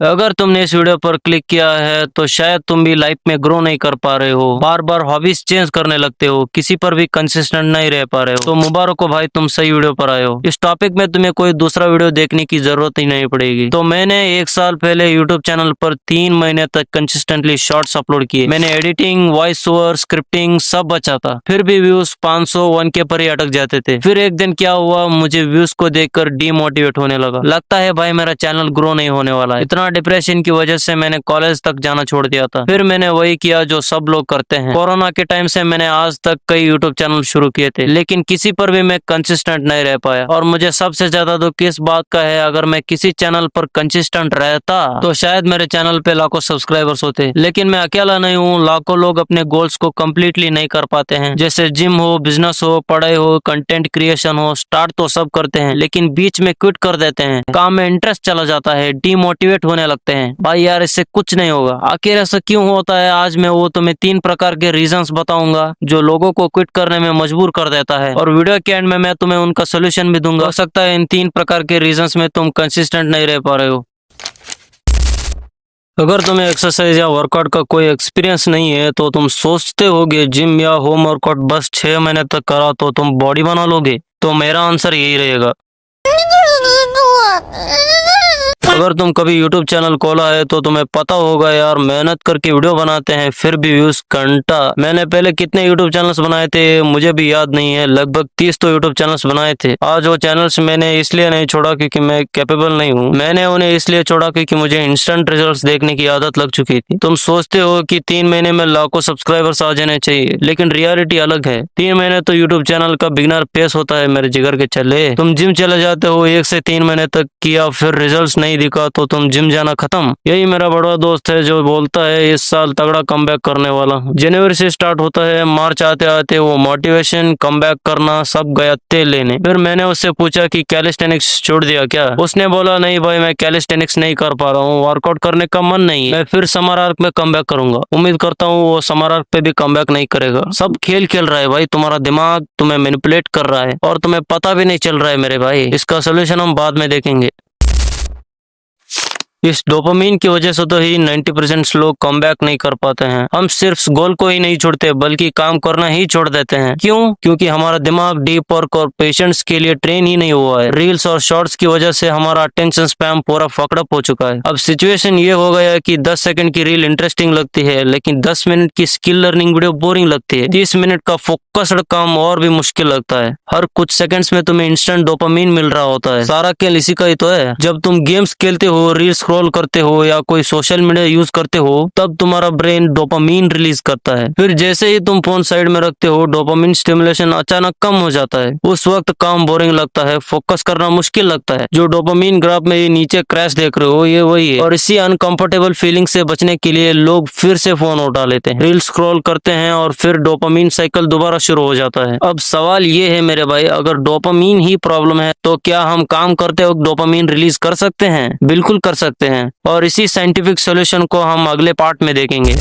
अगर तुमने इस वीडियो पर क्लिक किया है तो शायद तुम भी लाइफ में ग्रो नहीं कर पा रहे हो, बार बार हॉबीज चेंज करने लगते हो, किसी पर भी कंसिस्टेंट नहीं रह पा रहे हो, तो मुबारक हो भाई, तुम सही वीडियो पर आए हो। इस टॉपिक में तुम्हें कोई दूसरा वीडियो देखने की जरूरत ही नहीं पड़ेगी। तो मैंने 1 साल पहले यूट्यूब चैनल पर 3 महीने तक कंसिस्टेंटली शॉर्ट्स अपलोड किए। मैंने एडिटिंग, वॉइस ओवर, स्क्रिप्टिंग सब बचा था, फिर भी व्यूज 500 1K पर ही अटक जाते थे। फिर एक दिन क्या हुआ, मुझे व्यूज को देखकर डीमोटिवेट होने लगा। लगता है भाई मेरा चैनल ग्रो नहीं होने वाला है। इतना डिप्रेशन की वजह से मैंने कॉलेज तक जाना छोड़ दिया था। फिर मैंने वही किया जो सब लोग करते हैं। कोरोना के टाइम से मैंने आज तक कई यूट्यूब चैनल शुरू किए थे, लेकिन किसी पर भी मैं कंसिस्टेंट नहीं रह पाया। और मुझे सबसे ज्यादा दुख किस बात का है, अगर मैं किसी चैनल पर कंसिस्टेंट रहता तो शायद मेरे चैनल पे लाखों सब्सक्राइबर्स होते। लेकिन मैं अकेला नहीं हूँ, लाखों लोग अपने गोल्स को कम्प्लीटली नहीं कर पाते हैं। जैसे जिम हो, बिजनेस हो, पढ़ाई हो, कंटेंट क्रिएशन हो, स्टार्ट तो सब करते हैं लेकिन बीच में क्विट कर देते हैं। काम में इंटरेस्ट चला जाता है, डीमोटिवेट होने लगते हैं। भाई यार इससे कुछ नहीं होगा। आखिर ऐसा क्यों होता है, आज मैं वो तुम्हें 3 प्रकार के रीजंस बताऊंगा जो लोगों को क्विट करने में मजबूर कर देता है। और वीडियो के एंड में मैं तुम्हें उनका सोल्यूशन भी दूंगा। हो सकता है इन 3 प्रकार के रीजंस में तुम कंसिस्टेंट नहीं रह पा रहे हो। अगर तुम्हें एक्सरसाइज या वर्कआउट का कोई एक्सपीरियंस नहीं है तो तुम सोचते होगे जिम या होम वर्कआउट बस 6 महीने तक करा तो तुम बॉडी बना लोगे। तो मेरा आंसर यही रहेगा। अगर तुम कभी YouTube चैनल खोला है तो तुम्हें पता होगा यार, मेहनत करके वीडियो बनाते हैं फिर भी व्यूज घंटा। मैंने पहले कितने YouTube चैनल्स बनाए थे मुझे भी याद नहीं है, लगभग 30 तो YouTube चैनल्स बनाए थे। आज वो चैनल्स मैंने इसलिए नहीं छोड़ा क्योंकि मैं कैपेबल नहीं हूँ, मैंने उन्हें इसलिए छोड़ा क्योंकि मुझे इंस्टेंट रिजल्ट देखने की आदत लग चुकी थी। तुम सोचते हो कि 3 महीने में लाखों सब्सक्राइबर्स आ जाने चाहिए, लेकिन रियलिटी अलग है। 3 महीने तो यूट्यूब चैनल का बिगिनर फेस होता है मेरे जिगर के चले। तुम जिम चले जाते हो, 1 से 3 महीने तक किया, फिर रिजल्ट नहीं दिखा तो तुम जिम जाना खत्म। यही मेरा बड़ा दोस्त है जो बोलता है इस साल तगड़ा कमबैक करने वाला। जनवरी से स्टार्ट होता है, मार्च आते आते वो मोटिवेशन, कमबैक करना सब गया तेल लेने। फिर मैंने उससे पूछा कि कैलिस्थेनिक्स छोड़ दिया क्या? उसने बोला नहीं भाई मैं कैलिस्थेनिक्स नहीं कर पा रहा हूँ, वर्कआउट करने का मन नहीं है, मैं फिर समर आर्क में कमबैक करूंगा। उम्मीद करता हूँ वो समर आर्क पे भी कमबैक नहीं करेगा। सब खेल खेल रहा है भाई, तुम्हारा दिमाग तुम्हें मैनिपुलेट कर रहा है और तुम्हें पता भी नहीं चल रहा है मेरे भाई। इसका सोल्यूशन हम बाद में देखेंगे। इस डोपामीन की वजह से तो ही 90% लोग कमबैक नहीं कर पाते हैं। हम सिर्फ गोल को ही नहीं छोड़ते बल्कि काम करना ही छोड़ देते हैं। क्यों? क्योंकि हमारा दिमाग डीप वर्क और पेशेंस के लिए ट्रेन ही नहीं हुआ है। रील्स और शॉर्ट्स की वजह से हमारा अटेंशन स्पैम पूरा फकड़अप हो चुका है। अब सिचुएशन ये हो गया है कि 10 सेकंड की रील इंटरेस्टिंग लगती है लेकिन 10 मिनट की स्किल लर्निंग वीडियो बोरिंग लगती है। 30 मिनट का फोकस्ड काम और भी मुश्किल लगता है। हर कुछ सेकंड्स में तुम्हें इंस्टेंट डोपामीन मिल रहा होता है। सारा खेल इसी का ही तो है। जब तुम गेम्स खेलते हो, रील्स स्क्रॉल करते हो या कोई सोशल मीडिया यूज करते हो तब तुम्हारा ब्रेन डोपामीन रिलीज करता है। फिर जैसे ही तुम फोन साइड में रखते हो डोपामीन स्टिमुलेशन अचानक कम हो जाता है। उस वक्त काम बोरिंग लगता है, फोकस करना मुश्किल लगता है। जो डोपामीन ग्राफ में ये नीचे क्रैश देख रहे हो ये वही है। और इसी अनकंफर्टेबल फीलिंग से बचने के लिए लोग फिर से फोन उठा लेते हैं, रील स्क्रॉल करते हैं और फिर डोपामीन साइकिल दोबारा शुरू हो जाता है। अब सवाल ये है मेरे भाई, अगर डोपामीन ही प्रॉब्लम है तो क्या हम काम करते वक्त डोपामीन रिलीज कर सकते हैं? बिल्कुल कर सकते हैं और इसी साइंटिफिक सॉल्यूशन को हम अगले पार्ट में देखेंगे।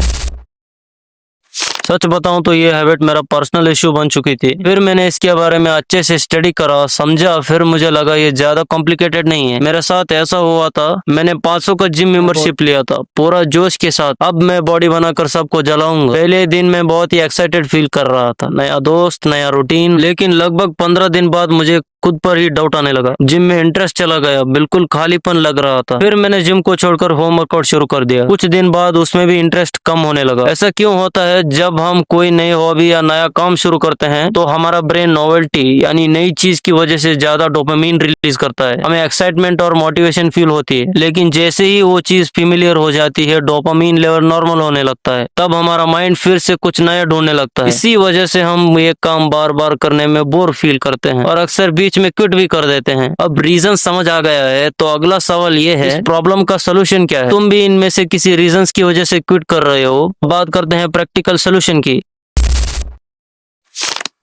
सच बताऊं तो ये हैबिट मेरा पर्सनल इश्यू बन चुकी थी। फिर मैंने इसके बारे में अच्छे से स्टडी करा, समझा, फिर मुझे लगा ये ज्यादा कॉम्प्लिकेटेड नहीं है। मेरे साथ ऐसा हुआ था, मैंने 500 का जिम मेंबरशिप लिया था पूरा जोश के साथ। अब मैं बॉडी बनाकर सबको जलाऊंगा। पहले दिन मैं बहुत ही एक्साइटेड फील कर रहा था, नया दोस्त, नया रूटीन। लेकिन लगभग 15 दिन बाद मुझे खुद पर ही डाउट आने लगा। जिम में इंटरेस्ट चला गया, बिल्कुल खालीपन लग रहा था। फिर मैंने जिम को छोड़कर होम वर्कआउट शुरू कर दिया। कुछ दिन बाद उसमें भी इंटरेस्ट कम होने लगा। ऐसा क्यों होता है? जब हम कोई नई हॉबी या नया काम शुरू करते हैं तो हमारा ब्रेन नोवेल्टी यानी नई चीज की वजह से ज्यादा डोपामीन रिलीज करता है। हमें एक्साइटमेंट और मोटिवेशन फील होती है, लेकिन जैसे ही वो चीज फेमिलियर हो जाती है डोपामीन लेवल नॉर्मल होने लगता है। तब हमारा माइंड फिर से कुछ नया ढूंढने लगता है। इसी वजह से हम ये काम बार बार करने में बोर फील करते हैं और अक्सर बीच में क्विट भी कर देते हैं। अब रीजन समझ आ गया है तो अगला सवाल ये है, इस प्रॉब्लम का सोल्यूशन क्या है? तुम भी इनमें से किसी रीजंस की वजह से क्विट कर रहे हो। बात करते हैं प्रैक्टिकल सोल्यूशन की।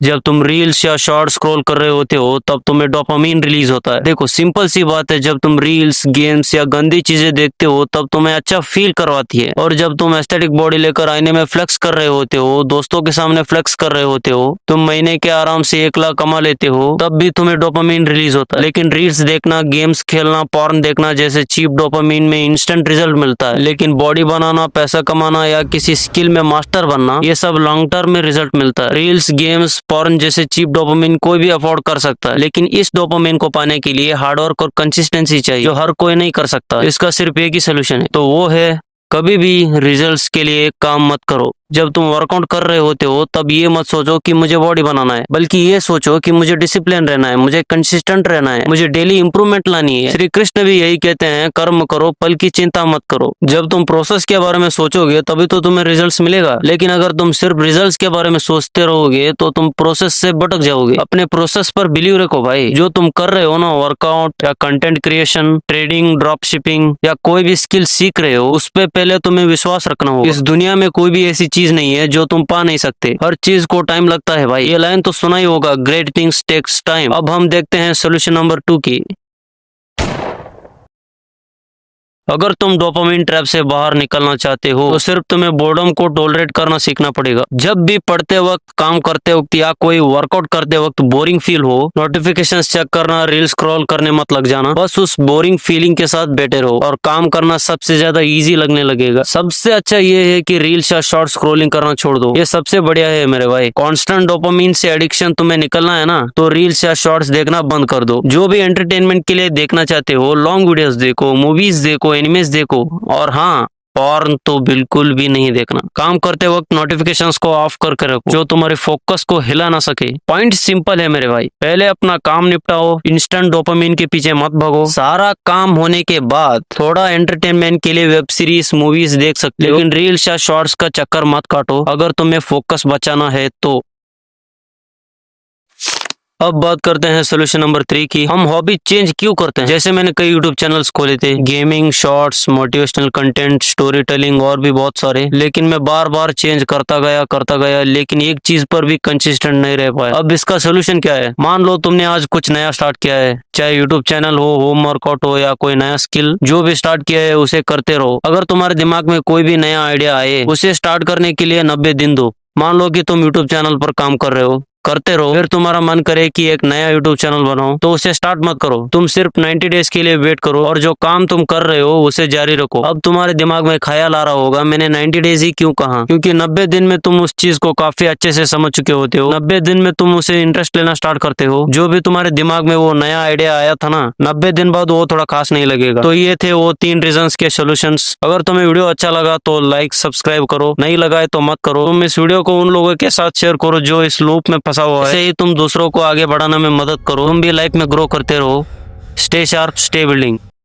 जब तुम रील्स या शॉर्ट स्क्रॉल कर रहे होते हो तब तुम्हें डोपामीन रिलीज होता है। देखो सिंपल सी बात है, जब तुम रील्स, गेम्स या गंदी चीजें देखते हो तब तुम्हें अच्छा फील करवाती है। और जब तुम एस्थेटिक बॉडी लेकर आईने में फ्लेक्स कर रहे होते हो, दोस्तों के सामने फ्लेक्स कर रहे होते हो, तुम महीने के आराम से 1 लाख कमा लेते हो, तब भी तुम्हें डोपामीन रिलीज होता है। लेकिन रील्स देखना, गेम्स खेलना, पॉर्न देखना जैसे चीप डोपामीन में इंस्टेंट रिजल्ट मिलता है, लेकिन बॉडी बनाना, पैसा कमाना या किसी स्किल में मास्टर बनना, ये सब लॉन्ग टर्म में रिजल्ट मिलता है। रील्स, गेम्स, पॉर्न जैसे चीप डोपामिन कोई भी अफोर्ड कर सकता है, लेकिन इस डोपामिन को पाने के लिए हार्डवर्क और कंसिस्टेंसी चाहिए, जो हर कोई नहीं कर सकता। इसका सिर्फ एक ही सोल्यूशन है, तो वो है कभी भी रिजल्ट्स के लिए काम मत करो। जब तुम वर्कआउट कर रहे होते हो तब ये मत सोचो कि मुझे बॉडी बनाना है, बल्कि ये सोचो कि मुझे डिसिप्लिन रहना है, मुझे कंसिस्टेंट रहना है, मुझे डेली इंप्रूवमेंट लानी है। श्री कृष्ण भी यही कहते हैं, कर्म करो, फल की चिंता मत करो। जब तुम प्रोसेस के बारे में सोचोगे तभी तो तुम्हें रिजल्ट्स मिलेगा, लेकिन अगर तुम सिर्फ रिजल्ट्स के बारे में सोचते रहोगे तो तुम प्रोसेस से भटक जाओगे। अपने प्रोसेस पर बिलीव रखो भाई। जो तुम कर रहे हो ना, वर्कआउट या content creation, trading, drop shipping या कोई भी स्किल सीख रहे हो, उस पे पहले तुम्हें विश्वास रखना होगा। इस दुनिया में कोई भी ऐसी चीज नहीं है जो तुम पा नहीं सकते, हर चीज को टाइम लगता है भाई। ये लाइन तो सुना ही होगा, ग्रेट थिंग्स टेक्स टाइम। अब हम देखते हैं सोल्यूशन नंबर 2 की। अगर तुम डोपामिन ट्रैप से बाहर निकलना चाहते हो तो सिर्फ तुम्हें बोर्डम को टॉलरेट करना सीखना पड़ेगा। जब भी पढ़ते वक्त, काम करते वक्त या कोई वर्कआउट करते वक्त बोरिंग फील हो, नोटिफिकेशंस चेक करना, रील स्क्रॉल करने मत लग जाना। बस उस बोरिंग फीलिंग के साथ बैठे रहो और काम करना सबसे ज्यादा इजी लगने लगेगा। सबसे अच्छा ये है कि रील्स या शॉर्ट स्क्रॉलिंग करना छोड़ दो, ये सबसे बढ़िया है मेरे भाई। कॉन्स्टेंट डोपामिन से एडिक्शन तुम्हें निकलना है ना, तो रील्स या शॉर्ट्स देखना बंद कर दो। जो भी एंटरटेनमेंट के लिए देखना चाहते हो, लॉन्ग वीडियोस देखो, मूवीज देखो, एनिमेस देखो, और हाँ, पॉर्न तो बिल्कुल भी नहीं देखना। काम करते वक्त नोटिफिकेशंस को ऑफ करके रखो, जो तुम्हारे फोकस को हिला ना सके। पॉइंट सिंपल है मेरे भाई, पहले अपना काम निपटाओ, इंस्टेंट डोपामिन के पीछे मत भागो। सारा काम होने के बाद थोड़ा एंटरटेनमेंट के लिए वेब सीरीज, मूवीज देख सकते हो, लेकिन रील्स या शॉर्ट्स का चक्कर मत काटो अगर तुम्हें फोकस बचाना है तो। अब बात करते हैं सोल्यूशन नंबर 3 की। हम हॉबी चेंज क्यों करते हैं? जैसे मैंने कई यूट्यूब चैनल्स खोले थे, gaming, shorts, motivational content, story telling और भी बहुत सारे, लेकिन मैं बार बार चेंज करता गया, लेकिन एक चीज पर भी कंसिस्टेंट नहीं रह पाया। अब इसका सोल्यूशन क्या है? मान लो तुमने आज कुछ नया स्टार्ट किया है, चाहे यूट्यूब चैनल हो, होम वर्कआउट हो या कोई नया स्किल, जो भी स्टार्ट किया है उसे करते रहो। अगर तुम्हारे दिमाग में कोई भी नया आइडिया आए, उसे स्टार्ट करने के लिए 90 दिन दो। मान लो कि तुम यूट्यूब चैनल पर काम कर रहे हो, करते रहो, फिर तुम्हारा मन करे कि एक नया यूट्यूब चैनल बनाओ, तो उसे स्टार्ट मत करो। तुम सिर्फ 90 डेज के लिए वेट करो और जो काम तुम कर रहे हो उसे जारी रखो। अब तुम्हारे दिमाग में ख्याल आ रहा होगा, मैंने 90 डेज ही क्यों कहा? क्योंकि 90 दिन में तुम उस चीज को काफी अच्छे से समझ चुके होते हो। 90 दिन में तुम उसे इंटरेस्ट लेना स्टार्ट करते हो। जो भी तुम्हारे दिमाग में वो नया आइडिया आया था ना, 90 दिन बाद वो थोड़ा खास नहीं लगेगा। तो ये थे वो 3 रीजंस के सोल्यूशंस। अगर तुम्हें वीडियो अच्छा लगा तो लाइक, सब्सक्राइब करो, नहीं लगाए तो मत करो। तुम इस वीडियो को उन लोगों के साथ शेयर करो जो इस लूप में फंसा हुआ है। ऐसे ही तुम दूसरों को आगे बढ़ाने में मदद करो। तुम भी लाइफ में ग्रो करते रहो। Stay sharp, stay building.